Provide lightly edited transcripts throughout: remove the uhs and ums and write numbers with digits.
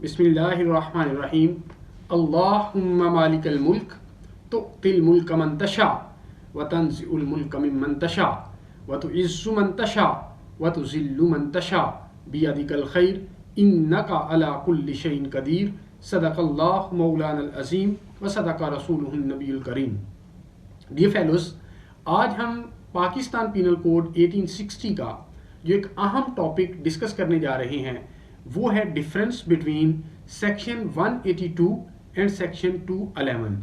बिस्मिल्लाहिर्रहमानिर्रहीम। अल्लाहुम्मा मालिकल मुल्क तुअतिल मुल्क मन तशा व तंज़िउल मुल्क मिम्मन तशा व तुइज़्ज़ु मन तशा व तुज़िल्लु मन तशा बियदिकल खैर इन्नका अला कुल्लि शैइन कदीर। सदक़ल्लाहु मौलानल अज़ीम व सदक़ रसूलुहुन नबीयुल करीम। डियर फेलोज़, आज हम पाकिस्तान पीनल कोड 1860 का जो एक अहम टॉपिक डिस्कस करने जा रहे हैं वो है difference between section 182 and section 211।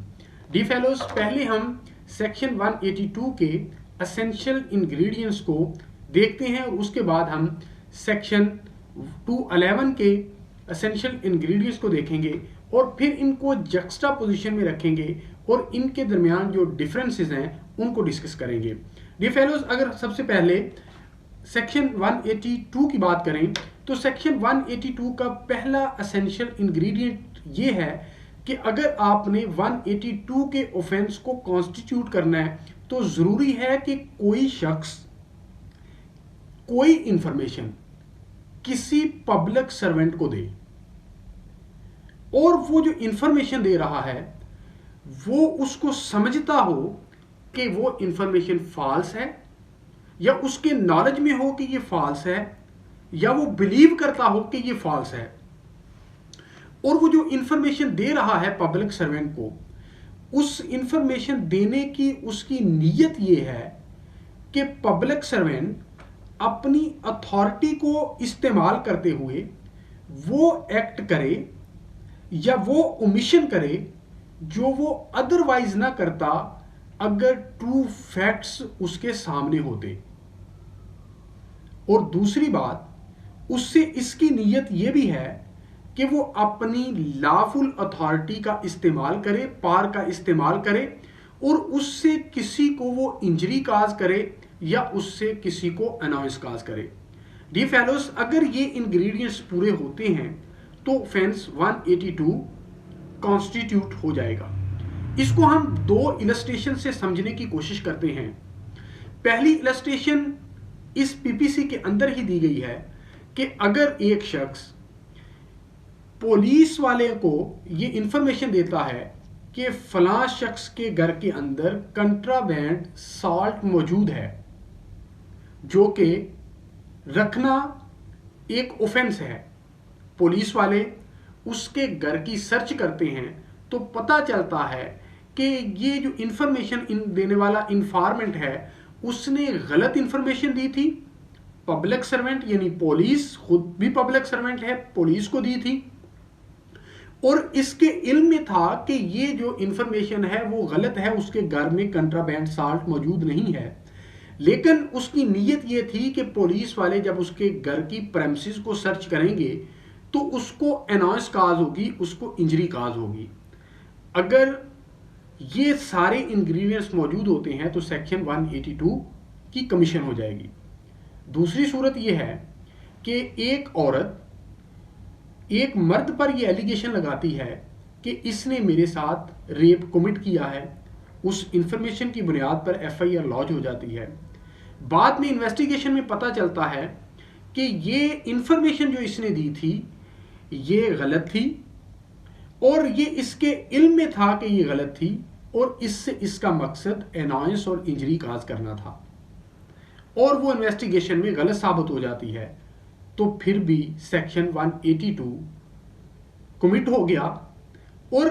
D fellows, पहले हम सेक्शन 182 के एसेंशियल इंग्रेडिएंट्स को देखते हैं और उसके बाद हम सेक्शन 211 के एसेंशियल इंग्रेडिएंट्स को देखेंगे और फिर इनको जक्स्टा पोजीशन में रखेंगे और इनके दरमियान जो डिफरेंसेस हैं उनको डिस्कस करेंगे। डी फेलोज, अगर सबसे पहले सेक्शन 182 की बात करें तो सेक्शन 182 का पहला एसेंशियल इंग्रेडिएंट ये है कि अगर आपने 182 के ऑफेंस को कॉन्स्टिट्यूट करना है तो जरूरी है कि कोई शख्स कोई इंफॉर्मेशन किसी पब्लिक सर्वेंट को दे और वो जो इंफॉर्मेशन दे रहा है वो उसको समझता हो कि वो इंफॉर्मेशन फॉल्स है या उसके नॉलेज में हो कि ये फॉल्स है या वो बिलीव करता हो कि ये फॉल्स है, और वो जो इंफॉर्मेशन दे रहा है पब्लिक सर्वेंट को, उस इंफॉर्मेशन देने की उसकी नीयत ये है कि पब्लिक सर्वेंट अपनी अथॉरिटी को इस्तेमाल करते हुए वो एक्ट करे या वो ओमिशन करे जो वो अदरवाइज ना करता अगर ट्रू फैक्ट्स उसके सामने होते। और दूसरी बात, उससे इसकी नीयत यह भी है कि वो अपनी लॉफुल अथॉरिटी का इस्तेमाल करे, पावर का इस्तेमाल करे और उससे किसी को वो इंजरी काज करे या उससे किसी को अनॉयंस काज करे। डी फेलोस, अगर ये इंग्रेडिएंट्स पूरे होते हैं तो ऑफेंस 182 कॉन्स्टिट्यूट हो जाएगा। इसको हम दो इलस्ट्रेशन से समझने की कोशिश करते हैं। पहली इलस्ट्रेशन इस पीपीसी के अंदर ही दी गई है कि अगर एक शख्स पुलिस वाले को ये इंफॉर्मेशन देता है कि फलां शख्स के घर के अंदर कंट्राबैंड साल्ट मौजूद है, जो कि रखना एक ऑफेंस है, पुलिस वाले उसके घर की सर्च करते हैं तो पता चलता है कि ये जो इंफॉर्मेशन देने वाला इंफॉर्मेंट है उसने गलत इंफॉर्मेशन दी थी। पब्लिक सर्वेंट यानी पुलिस खुद भी पब्लिक सर्वेंट है, पुलिस को दी थी और इसके इल्म में था कि ये जो इंफॉर्मेशन है वो गलत है, उसके घर में कंट्राबैंड साल्ट मौजूद नहीं है, लेकिन उसकी नीयत ये थी कि पुलिस वाले जब उसके घर की प्रेमिसेस को सर्च करेंगे तो उसको अनॉयंस काज होगी, उसको इंजरी काज होगी। अगर ये सारे इंग्रेडिएंट्स मौजूद होते हैं तो सेक्शन 182 की कमीशन हो जाएगी। दूसरी सूरत यह है कि एक औरत एक मर्द पर यह एलिगेशन लगाती है कि इसने मेरे साथ रेप कमिट किया है, उस इंफॉर्मेशन की बुनियाद पर एफआईआर लॉन्च हो जाती है। बाद में इन्वेस्टिगेशन में पता चलता है कि ये इंफॉर्मेशन जो इसने दी थी ये गलत थी और ये इसके इल्म में था कि ये गलत थी और इससे इसका मकसद अनॉयंस और इंजरी काज करना था और वो इन्वेस्टिगेशन में गलत साबित हो जाती है, तो फिर भी सेक्शन 182 कमिट हो गया और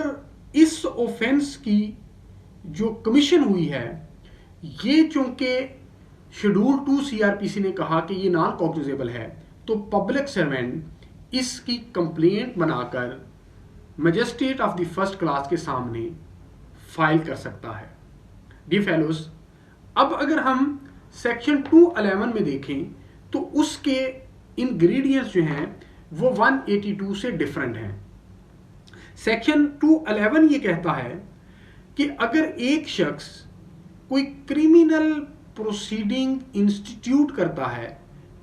इस ऑफेंस की जो कमीशन हुई है ये चूंकि शेड्यूल 2 सीआरपीसी ने कहा कि ये नॉन कॉग्निजेबल है, तो पब्लिक सर्वेंट इसकी कंप्लेंट बनाकर magistrate of the first class के सामने फाइल कर सकता है। डी फेलोज, अब अगर हम सेक्शन 211 में देखें तो उसके इंग्रेडिएंट्स जो हैं वो 182 से डिफरेंट हैं। सेक्शन 211 ये कहता है कि अगर एक शख्स कोई क्रिमिनल प्रोसीडिंग इंस्टीट्यूट करता है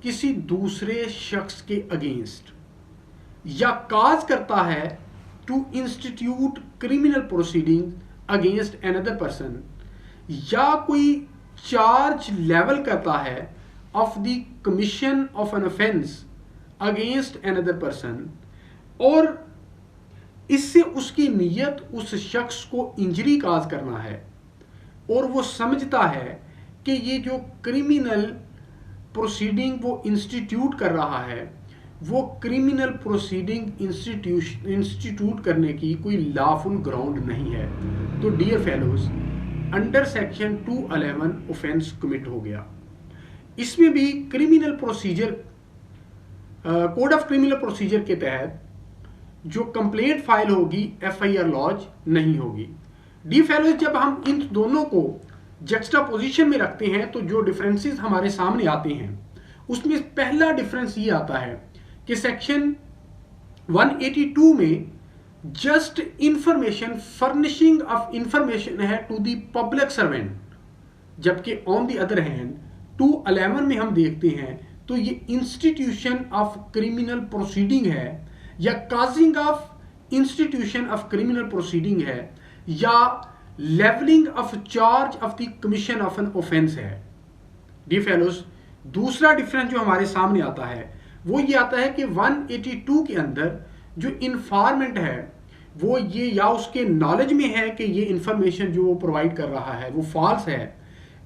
किसी दूसरे शख्स के अगेंस्ट या काज करता है to institute criminal proceeding against another person, या कोई चार्ज लेवल करता है of the commission of an offence against another person, और इससे उसकी नीयत उस शख्स को इंजरी काज करना है और वो समझता है कि ये जो क्रिमिनल प्रोसीडिंग वो इंस्टीट्यूट कर रहा है वो क्रिमिनल प्रोसीडिंग इंस्टीट्यूट करने की कोई लॉफुल ग्राउंड नहीं है। तो dear fellows, under section 211 offence commit हो गया। इसमें भी criminal procedure, code of criminal procedure के तहत जो कंप्लेंट फाइल होगी एफआईआर लॉन्च नहीं होगी। डी फेलोज, जब हम इन दोनों को जक्सटापोजिशन में रखते हैं तो जो डिफरेंसेस हमारे सामने आते हैं उसमें पहला डिफरेंस ये आता है कि सेक्शन 182 में just information, furnishing of information है टू द पब्लिक सर्वेंट, जबकि ऑन द अदर हैंड 211 में हम देखते हैं तो ये इंस्टीट्यूशन ऑफ क्रिमिनल प्रोसीडिंग है या causing of institution of criminal proceeding है या levelling of charge of the commission of an offence है। डी फेलोज, दूसरा डिफरेंस जो हमारे सामने आता है वो ये आता है कि 182 के अंदर जो इंफॉर्मेंट है वो ये या उसके नॉलेज में है कि ये इंफॉर्मेशन जो वो प्रोवाइड कर रहा है वो फॉल्स है,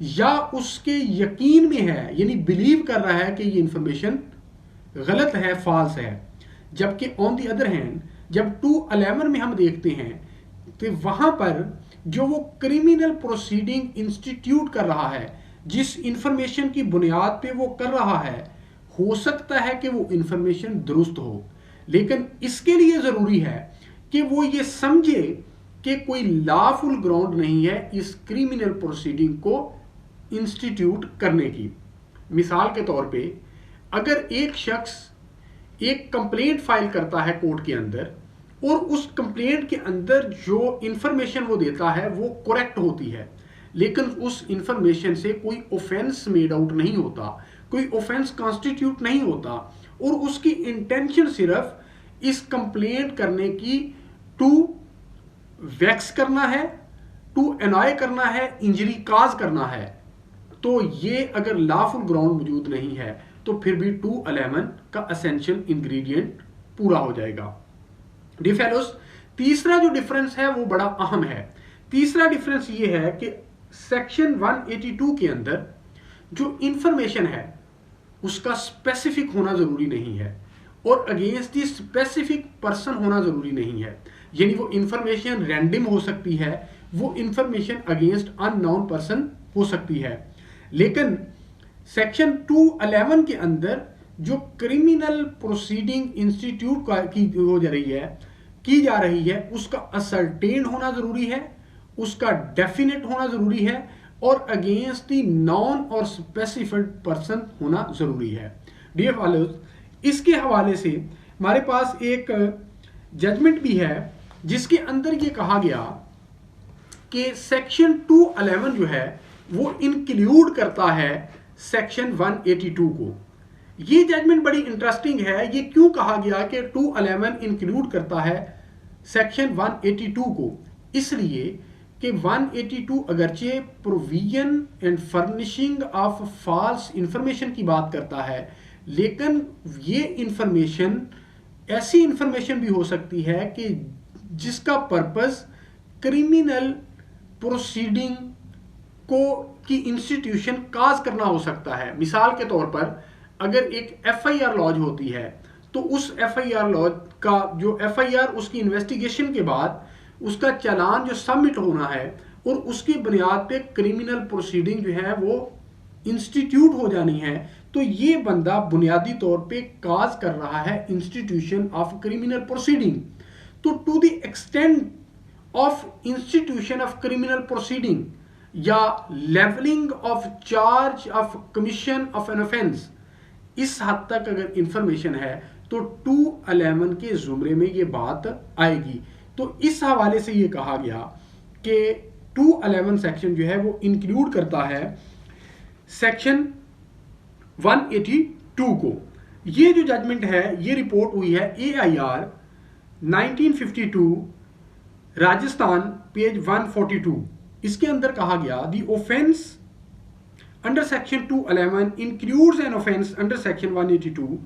या उसके यकीन में है यानी बिलीव कर रहा है कि ये इंफॉर्मेशन गलत है, फॉल्स है। जबकि ऑन द अदर हैंड जब 211 में हम देखते हैं तो वहां पर जो वो क्रिमिनल प्रोसीडिंग इंस्टीट्यूट कर रहा है, जिस इंफॉर्मेशन की बुनियाद पे वो कर रहा है, हो सकता है कि वो इंफॉर्मेशन दुरुस्त हो, लेकिन इसके लिए जरूरी है कि वो ये समझे कि कोई लॉफुल ग्राउंड नहीं है इस क्रिमिनल प्रोसीडिंग को इंस्टीट्यूट करने की। मिसाल के तौर पे अगर एक शख्स एक कंप्लेंट फाइल करता है कोर्ट के अंदर और उस कंप्लेंट के अंदर जो इंफॉर्मेशन वो देता है वो करेक्ट होती है, लेकिन उस इंफॉर्मेशन से कोई ऑफेंस मेड आउट नहीं होता, कोई ऑफेंस कॉन्स्टिट्यूट नहीं होता और उसकी इंटेंशन सिर्फ इस कंप्लेंट करने की टू वैक्स करना है, टू एनॉय करना है, इंजरी काज करना है, तो ये अगर लॉफुल ग्राउंड मौजूद नहीं है तो फिर भी 211 का एसेंशियल इंग्रेडिएंट पूरा हो जाएगा। डी फेलोज, तीसरा जो डिफरेंस है वो बड़ा अहम है। तीसरा डिफरेंस ये है कि सेक्शन 182 के अंदर जो इंफॉर्मेशन है उसका स्पेसिफिक होना जरूरी नहीं है और अगेंस्ट द स्पेसिफिक पर्सन होना जरूरी नहीं है, यानी वो इंफॉर्मेशन रैंडम हो सकती है, वो इंफॉर्मेशन अगेंस्ट अननोन पर्सन हो सकती है। लेकिन सेक्शन 211 के अंदर जो क्रिमिनल प्रोसीडिंग इंस्टीट्यूट की जा रही है उसका असर्टेन होना जरूरी है, उसका डेफिनेट होना जरूरी है और अगेंस्ट द नॉन और स्पेसिफाइड पर्सन होना जरूरी है। डियर फॉलोअर्स, इसके हवाले से हमारे पास एक जजमेंट भी है जिसके अंदर ये कहा गया कि सेक्शन 211 जो है वो इंक्लूड करता है सेक्शन 182 को। ये जजमेंट बड़ी इंटरेस्टिंग है। ये क्यों कहा गया कि 211 इंक्लूड करता है सेक्शन 182 को? इसलिए कि 182 अगरचे provision and furnishing of false information की बात करता है, लेकिन ये इंफॉर्मेशन ऐसी इंफॉर्मेशन भी हो सकती है कि जिसका पर्पस क्रिमिनल प्रोसीडिंग को की इंस्टीट्यूशन काज करना हो सकता है। मिसाल के तौर पर अगर एक एफआईआर लॉन्च होती है तो उस एफआईआर लॉन्च का जो एफआईआर उसकी इन्वेस्टिगेशन के बाद उसका चालान जो सबमिट होना है और उसकी बुनियाद पे क्रिमिनल प्रोसीडिंग जो है वो इंस्टीट्यूट हो जानी है, तो ये बंदा बुनियादी तौर पे काज कर रहा है इंस्टीट्यूशन ऑफ क्रिमिनल प्रोसीडिंग। तो to the extent of institution of criminal proceeding या levelling of charge of commission of an offence, इस हद तक अगर इंफॉर्मेशन है तो 211 के जुमरे में ये बात आएगी। तो इस हवाले से ये कहा गया कि 211 सेक्शन जो है वो इंक्लूड करता है सेक्शन 182 को। ये जो जजमेंट है ये रिपोर्ट हुई है AIR 1952 राजस्थान पेज 142। इसके अंदर कहा गया the offence under section 211 includes an offence under section 182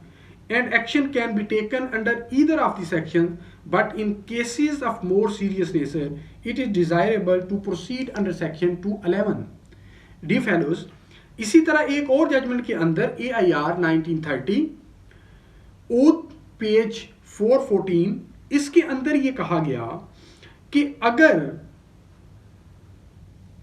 and action can be taken under either of the sections, but in cases of more serious nature, it is desirable to proceed under section 211. Dear fellows, इसी तरह एक और judgement के अंदर AIR 1930 oath page 414, इसके अंदर ये कहा गया कि अगर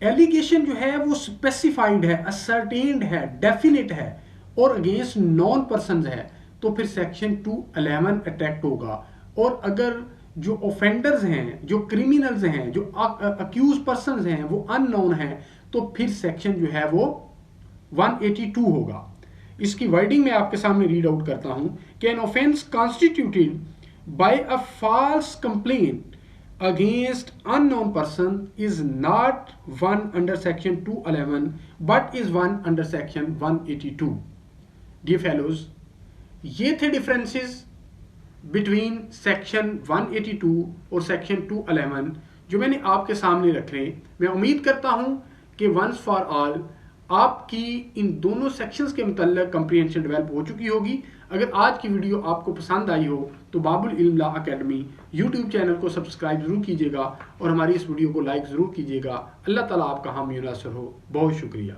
एलिगेशन जो है वो स्पेसिफाइड है, असर्टेन्ड है, डेफिनेट है और अगेंस्ट नॉन पर्सन है, तो फिर सेक्शन 211 अटैक्ट होगा। और अगर जो ऑफेंडर्स हैं, जो क्रिमिनल्स हैं, जो अक्यूज पर्सन हैं, वो अननोन हैं, तो फिर सेक्शन जो है वो 182 होगा। इसकी वर्डिंग में आपके सामने रीड आउट करता हूं कि an offence constituted by a false complaint against unknown person is not one under section 211 but is one under section 182. Dear fellows, ये थे डिफरेंसेस बिटवीन सेक्शन 182 और सेक्शन 211 जो मैंने आपके सामने रखे। मैं उम्मीद करता हूं कि वंस फॉर ऑल आपकी इन दोनों सेक्शंस के मुतल्लिक कंप्रीहेंशन डेवलप हो चुकी होगी। अगर आज की वीडियो आपको पसंद आई हो तो बाबुल इल्म लॉ अकेडमी यूट्यूब चैनल को सब्सक्राइब जरूर कीजिएगा और हमारी इस वीडियो को लाइक ज़रूर कीजिएगा। अल्लाह ताला आपका हामी नासर हो। बहुत शुक्रिया।